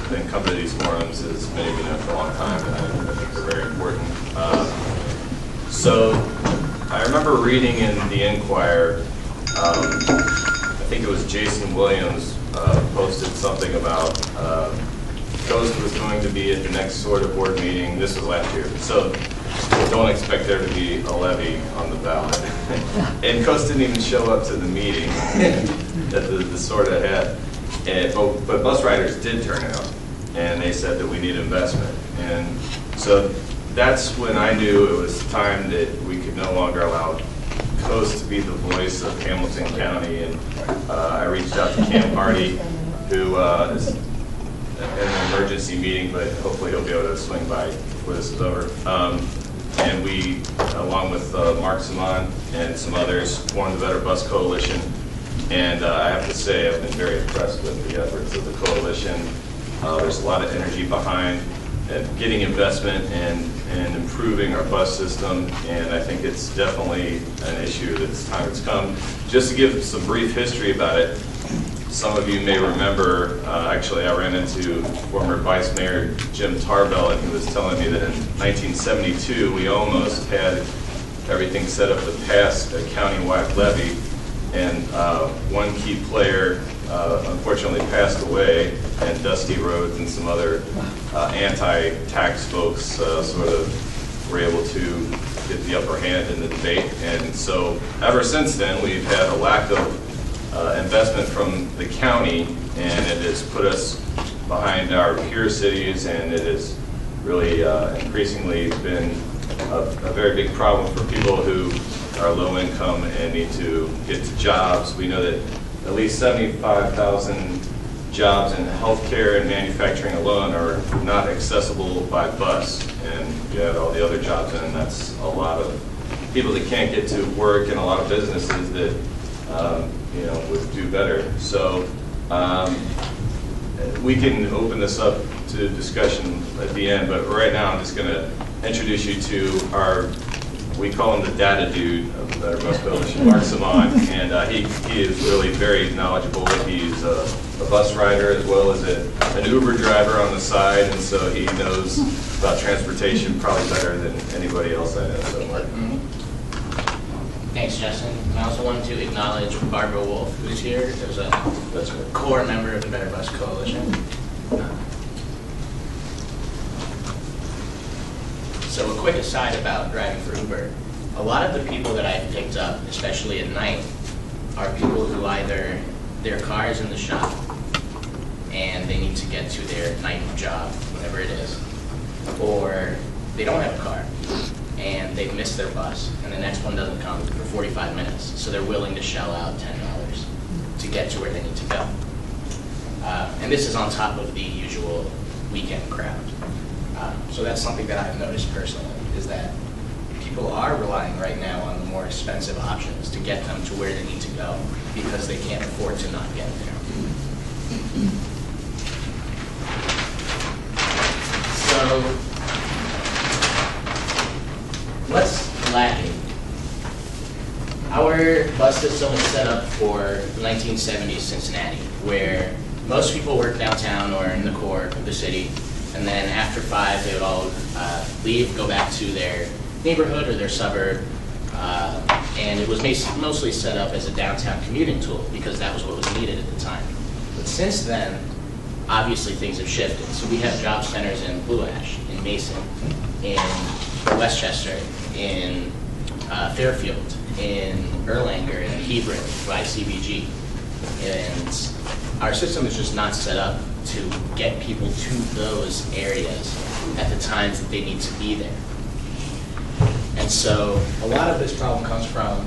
been coming to these forums, as many of you know, for a long time, and I think they're very important. So I remember reading in the Enquirer, I think it was Jason Williams posted something about Coast was going to be at the next sort of board meeting. This was last year. So don't expect there to be a levy on the ballot. And Coast didn't even show up to the meeting that the sort of had. But bus riders did turn out, and they said that we need investment. And so that's when I knew it was time that we could no longer allow Coast to be the voice of Hamilton County. And I reached out to Cam Hardy, who is in an emergency meeting, but hopefully he'll be able to swing by before this is over. And we, along with Mark Sanaan and some others, formed the Better Bus Coalition. And I have to say, I've been very impressed with the efforts of the coalition. There's a lot of energy behind getting investment and improving our bus system, and I think it's definitely an issue that's time it's come. Just to give some brief history about it, some of you may remember, actually I ran into former Vice Mayor Jim Tarbell, and he was telling me that in 1972 we almost had everything set up to pass a county-wide levy, and one key player unfortunately passed away, and Dusty Rhodes and some other anti-tax folks sort of were able to get the upper hand in the debate. And so ever since then, we've had a lack of investment from the county, and it has put us behind our peer cities, and it has really increasingly been a very big problem for people who are low income and need to get to jobs. We know that at least 75,000 jobs in healthcare and manufacturing alone are not accessible by bus, and you add all the other jobs in, and that's a lot of people that can't get to work, and a lot of businesses that would do better. So we can open this up to discussion at the end, but right now I'm just going to introduce you to our, we call him the data dude of the Better Bus Coalition, Mark Sanaan, and he is really very knowledgeable. He's a bus rider as well as an Uber driver on the side, and so he knows about transportation probably better than anybody else I know. So Mark. Thanks, Justin. I also wanted to acknowledge Barbara Wolf, who's here. There's a core member of the Better Bus Coalition. So a quick aside about driving for Uber. A lot of the people that I've picked up, especially at night, are people who either their car is in the shop and they need to get to their night job, whatever it is, or they don't have a car and they've missed their bus and the next one doesn't come for 45 minutes, so they're willing to shell out $10 to get to where they need to go. And this is on top of the usual weekend crowd. So that's something that I've noticed personally, is that people are relying right now on the more expensive options to get them to where they need to go because they can't afford to not get there. So what's lacking? Our bus system was set up for 1970s Cincinnati, where most people work downtown or in the core of the city, and then after 5 they would all leave, go back to their neighborhood or their suburb, and it was mostly set up as a downtown commuting tool because that was what was needed at the time. But since then, obviously things have shifted. So we have job centers in Blue Ash, in Mason, in Westchester, in Fairfield, in Erlanger, in Hebron by CBG. And our system is just not set up to get people to those areas at the times that they need to be there. And so a lot of this problem comes from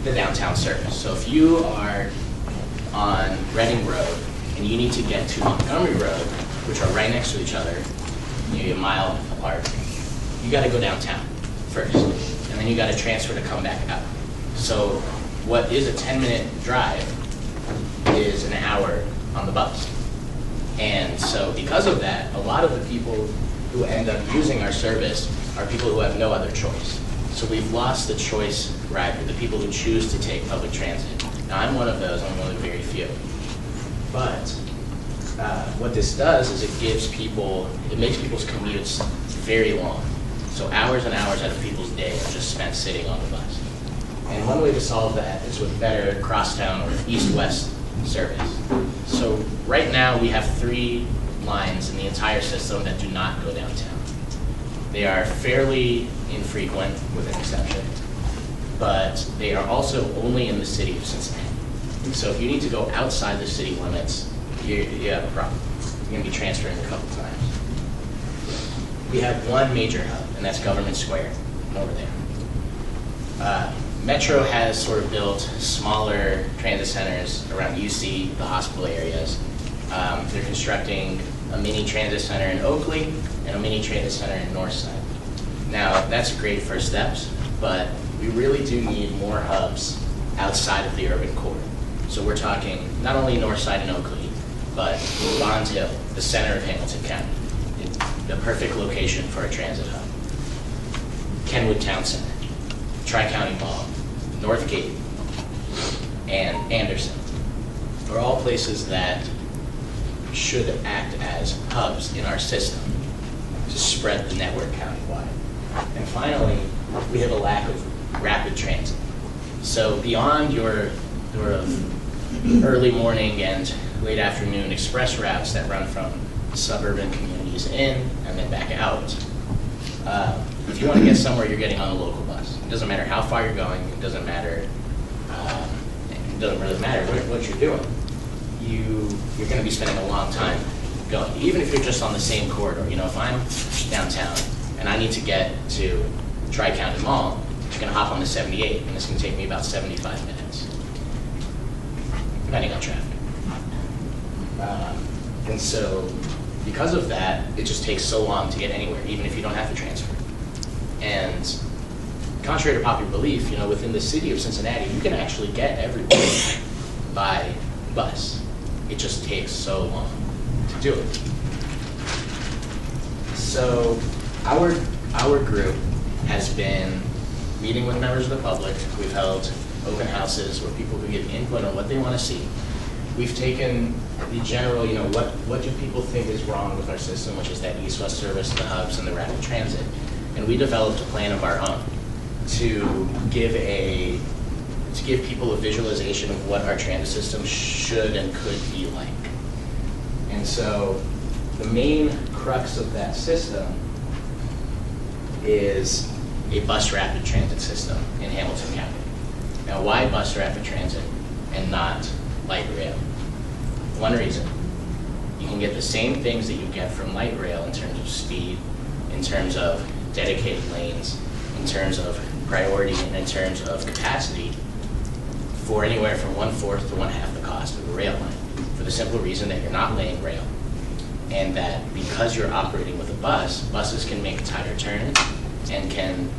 the downtown service. So if you are on Reading Road and you need to get to Montgomery Road, which are right next to each other, maybe a mile apart, you got to go downtown first, and then you got to transfer to come back out. So what is a 10-minute drive is an hour on the bus. And so because of that, a lot of the people who end up using our service are people who have no other choice. So we've lost the choice rider, the people who choose to take public transit. Now I'm one of those, I'm one of the very few. But what this does is it makes people's commutes very long. So hours and hours out of people's day are just spent sitting on the bus. And one way to solve that is with better crosstown or east-west service. So right now we have 3 lines in the entire system that do not go downtown. They are fairly infrequent, with an exception, but they are also only in the city of Cincinnati. So if you need to go outside the city limits, you have a problem. You're going to be transferring a couple times. We have one major hub, and that's Government Square over there. Metro has sort of built smaller transit centers around UC, the hospital areas. They're constructing a mini transit center in Oakley and a mini transit center in Northside. Now, that's great first steps, but we really do need more hubs outside of the urban core. So we're talking not only Northside and Oakley, but Bond Hill, the center of Hamilton County, the perfect location for a transit hub. Kenwood Town Center, Tri-County Mall, Northgate, and Anderson are all places that should act as hubs in our system to spread the network countywide. And finally, we have a lack of rapid transit. So beyond your early morning and late afternoon express routes that run from suburban communities in and then back out, if you want to get somewhere, you're getting on a local bus. It doesn't matter how far you're going. It doesn't really matter what you're doing. You're going to be spending a long time going, even if you're just on the same corridor. You know, if I'm downtown and I need to get to Tri-County Mall, I'm going to hop on the 78, and it's going to take me about 75 minutes, depending on traffic. And so, because of that, it just takes so long to get anywhere, even if you don't have to transfer. And contrary to popular belief, you know, within the city of Cincinnati, you can actually get everywhere by bus. It just takes so long to do it. So our group has been meeting with members of the public. We've held open houses where people can give input on what they want to see. We've taken the general, you know, what do people think is wrong with our system, which is that east-west service, the hubs, and the rapid transit. And we developed a plan of our own to give people a visualization of what our transit system should and could be like. And so the main crux of that system is a bus rapid transit system in Hamilton County. Now, why bus rapid transit and not light rail? One reason: you can get the same things that you get from light rail in terms of speed, in terms of dedicated lanes, in terms of priority, and in terms of capacity for anywhere from 1/4 to 1/2 the cost of a rail line, for the simple reason that you're not laying rail, and that because you're operating with a bus, buses can make tighter turns and can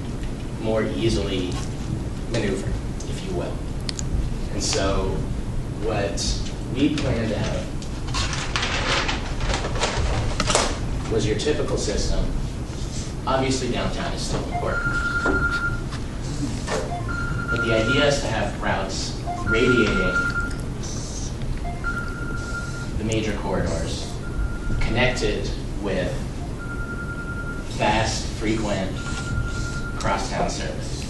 more easily maneuver, if you will. And so what we planned out was your typical system. Obviously downtown is still important, but the idea is to have routes radiating the major corridors, connected with fast, frequent crosstown service.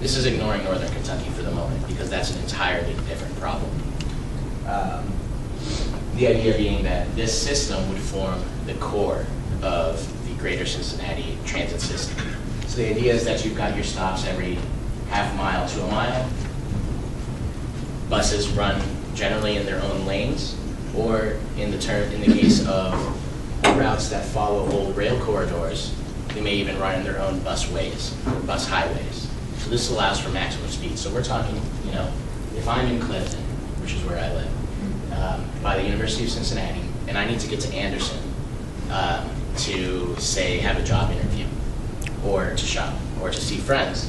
This is ignoring Northern Kentucky for the moment, because that's an entirely different problem. The idea being that this system would form the core of the greater Cincinnati transit system. So the idea is that you've got your stops every half mile to a mile. Buses run generally in their own lanes, or in the case of routes that follow old rail corridors, they may even run in their own busways, or bus highways. So this allows for maximum speed. So we're talking, you know, if I'm in Clifton, which is where I live, by the University of Cincinnati, and I need to get to Anderson to, say, have a job interview, or to shop, or to see friends.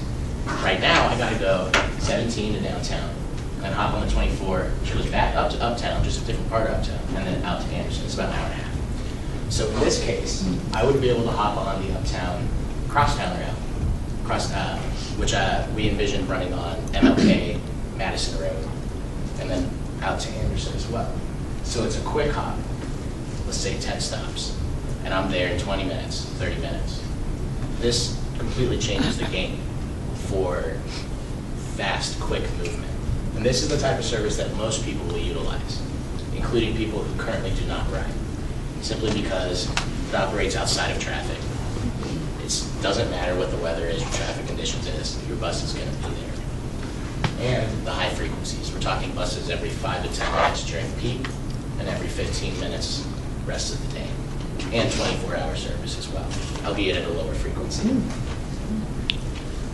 Right now, I gotta go 17 to downtown, and then hop on the 24, which goes back up to Uptown, just a different part of Uptown, and then out to Anderson. It's about an hour and a half. So in this case, I would be able to hop on the Uptown crosstown route, which we envisioned running on MLK, Madison Road, and then out to Anderson as well. So it's a quick hop, let's say 10 stops, and I'm there in 20 minutes, 30 minutes. This completely changes the game for fast, quick movement. And this is the type of service that most people will utilize, including people who currently do not ride, simply because it operates outside of traffic. It doesn't matter what the weather is or traffic conditions is, your bus is going to be there. And the high frequencies. We're talking buses every 5 to 10 minutes during peak and every 15 minutes rest of the day. And 24-hour service as well, albeit at a lower frequency.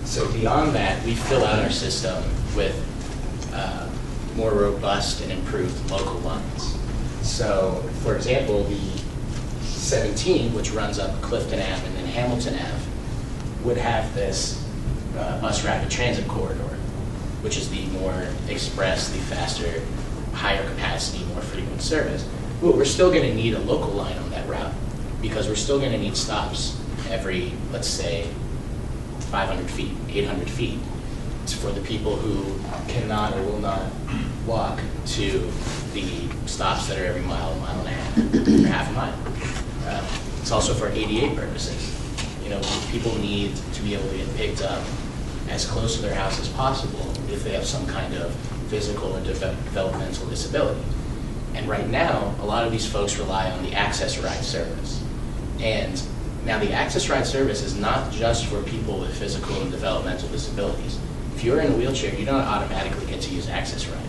So beyond that, we fill out our system with more robust and improved local lines. So, for example, the 17, which runs up Clifton Ave and then Hamilton Ave, would have this bus rapid transit corridor, which is the more express, the faster, higher capacity, more frequent service. But we're still going to need a local line on that route because we're still going to need stops every, let's say, 500 feet, 800 feet. It's for the people who cannot or will not walk to the stops that are every mile and a half, or half a mile. It's also for ADA purposes. You know, people need to be able to get picked up as close to their house as possible if they have some kind of physical or developmental disability. And right now, a lot of these folks rely on the access ride service. And now the access ride service is not just for people with physical and developmental disabilities. If you're in a wheelchair, you don't automatically get to use access ride.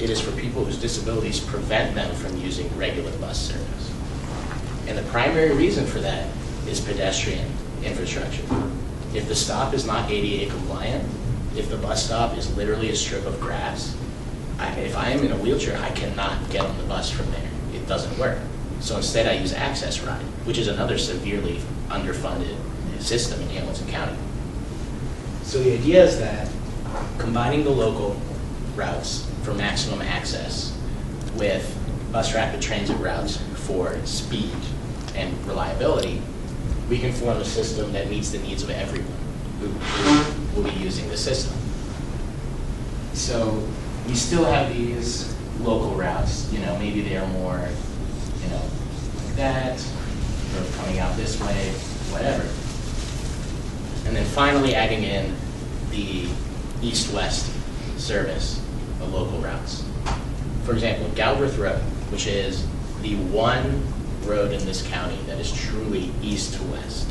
It is for people whose disabilities prevent them from using regular bus service. And the primary reason for that is pedestrian infrastructure. If the stop is not ADA compliant, if the bus stop is literally a strip of grass, if I am in a wheelchair, I cannot get on the bus from there. It doesn't work. So instead I use access ride, which is another severely underfunded system in Hamilton County. So the idea is that combining the local routes for maximum access with bus rapid transit routes for speed and reliability, we can form a system that meets the needs of everyone who will be using the system. So we still have these local routes, you know, maybe they are more, you know, like that, or coming out this way, whatever. And then finally adding in the east-west service of local routes. For example, Galbraith Road, which is the one road in this county that is truly east to west.